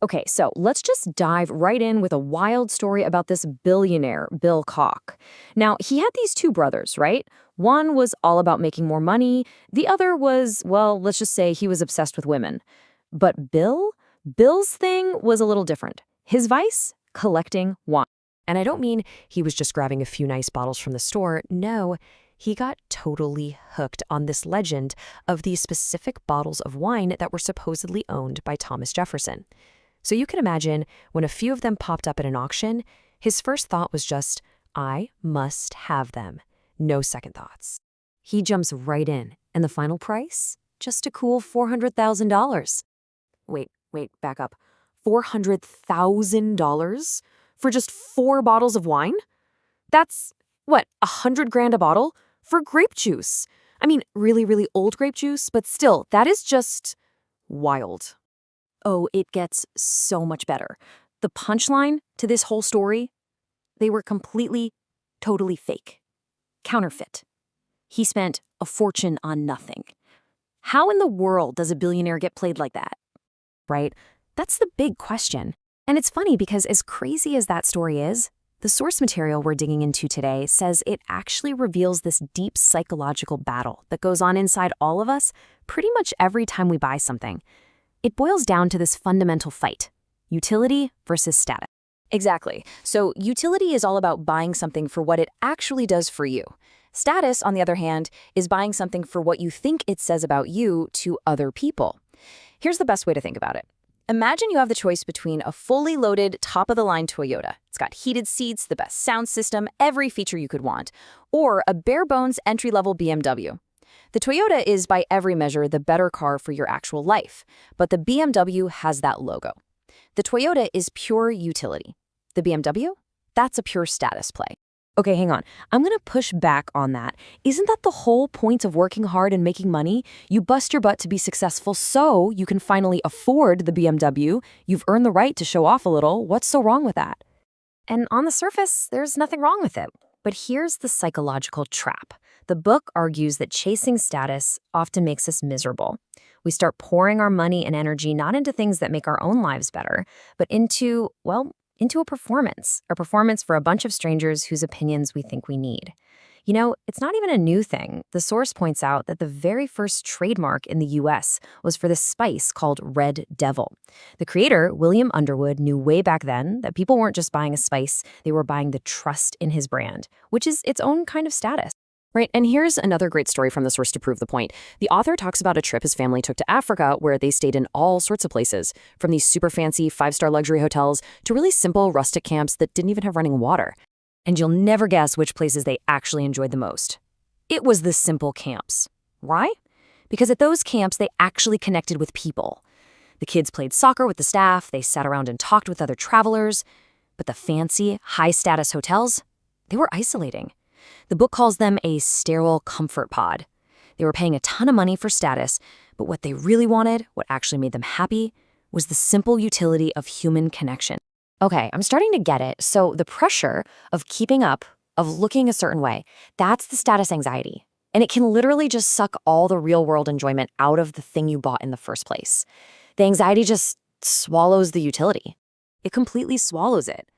Okay, so let's just dive right in with a wild story about this billionaire, Bill Koch. Now, he had these two brothers, right? One was all about making more money. The other was, well, let's just say he was obsessed with women. But Bill's thing was a little different. His vice? Collecting wine. And I don't mean he was just grabbing a few nice bottles from the store. No, he got totally hooked on this legend of these specific bottles of wine that were supposedly owned by Thomas Jefferson. So you can imagine when a few of them popped up at an auction, his first thought was just, I must have them. No second thoughts. He jumps right in, and the final price? Just a cool $400,000. Wait, back up. $400,000 for just 4 bottles of wine? That's, what, $100,000 a bottle? For grape juice. I mean, really, really old grape juice, but still, that is just wild. Oh, it gets so much better. The punchline to this whole story, they were completely, totally fake. Counterfeit. He spent a fortune on nothing. How in the world does a billionaire get played like that? Right? That's the big question. And it's funny because as crazy as that story is, the source material we're digging into today says it actually reveals this deep psychological battle that goes on inside all of us pretty much every time we buy something. It boils down to this fundamental fight, utility versus status. Exactly. So utility is all about buying something for what it actually does for you. Status, on the other hand, is buying something for what you think it says about you to other people. Here's the best way to think about it. Imagine you have the choice between a fully loaded, top-of-the-line Toyota. It's got heated seats, the best sound system, every feature you could want, or a bare-bones entry-level BMW. The Toyota is, by every measure, the better car for your actual life, but the BMW has that logo. The Toyota is pure utility. The BMW? That's a pure status play. Okay, hang on. I'm gonna push back on that. Isn't that the whole point of working hard and making money? You bust your butt to be successful so you can finally afford the BMW. You've earned the right to show off a little. What's so wrong with that? And on the surface, there's nothing wrong with it. But here's the psychological trap. The book argues that chasing status often makes us miserable. We start pouring our money and energy not into things that make our own lives better, but into a performance for a bunch of strangers whose opinions we think we need. You know, it's not even a new thing. The source points out that the very first trademark in the US was for this spice called Red Devil. The creator, William Underwood, knew way back then that people weren't just buying a spice, they were buying the trust in his brand, which is its own kind of status. Right, and here's another great story from the source to prove the point. The author talks about a trip his family took to Africa where they stayed in all sorts of places, from these super fancy 5-star luxury hotels to really simple rustic camps that didn't even have running water. And you'll never guess which places they actually enjoyed the most. It was the simple camps. Why? Because at those camps, they actually connected with people. The kids played soccer with the staff, they sat around and talked with other travelers. But the fancy, high-status hotels, they were isolating. The book calls them a sterile comfort pod. They were paying a ton of money for status, but what they really wanted, what actually made them happy, was the simple utility of human connection. Okay, I'm starting to get it. So the pressure of keeping up, of looking a certain way, that's the status anxiety. And it can literally just suck all the real-world enjoyment out of the thing you bought in the first place. The anxiety just swallows the utility. It completely swallows it.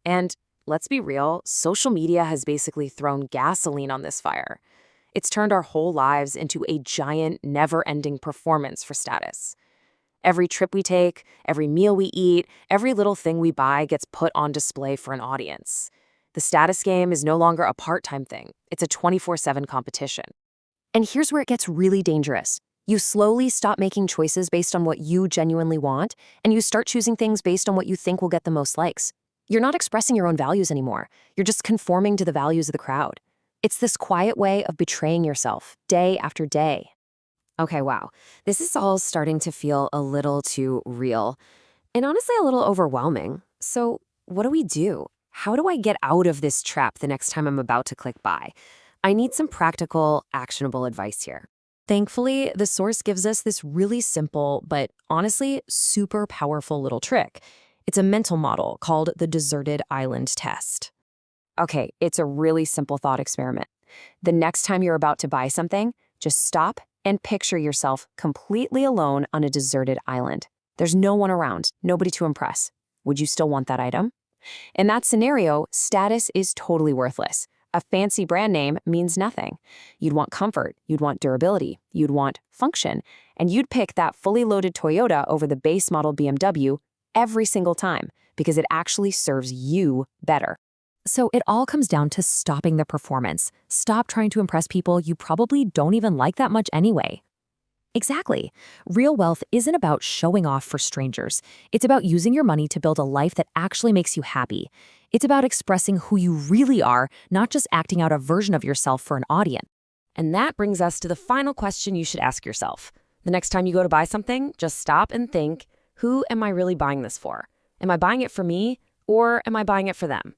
And let's be real, social media has basically thrown gasoline on this fire. It's turned our whole lives into a giant, never-ending performance for status. Every trip we take, every meal we eat, every little thing we buy gets put on display for an audience. The status game is no longer a part-time thing. It's a 24/7 competition. And here's where it gets really dangerous. You slowly stop making choices based on what you genuinely want, and you start choosing things based on what you think will get the most likes. You're not expressing your own values anymore. You're just conforming to the values of the crowd. It's this quiet way of betraying yourself, day after day. Okay, wow. This is all starting to feel a little too real, and honestly a little overwhelming. So what do? How do I get out of this trap the next time I'm about to click buy? I need some practical, actionable advice here. Thankfully, the source gives us this really simple, but honestly super powerful little trick. It's a mental model called the deserted island test. Okay, it's a really simple thought experiment. The next time you're about to buy something, just stop and picture yourself completely alone on a deserted island. There's no one around, nobody to impress. Would you still want that item? In that scenario, status is totally worthless. A fancy brand name means nothing. You'd want comfort, you'd want durability, you'd want function, and you'd pick that fully loaded Toyota over the base model BMW every single time because it actually serves you better. So it all comes down to stopping the performance. Stop trying to impress people you probably don't even like that much anyway. Exactly. Real wealth isn't about showing off for strangers. It's about using your money to build a life that actually makes you happy. It's about expressing who you really are, not just acting out a version of yourself for an audience. And that brings us to the final question you should ask yourself. The next time you go to buy something, just stop and think, who am I really buying this for? Am I buying it for me, or am I buying it for them?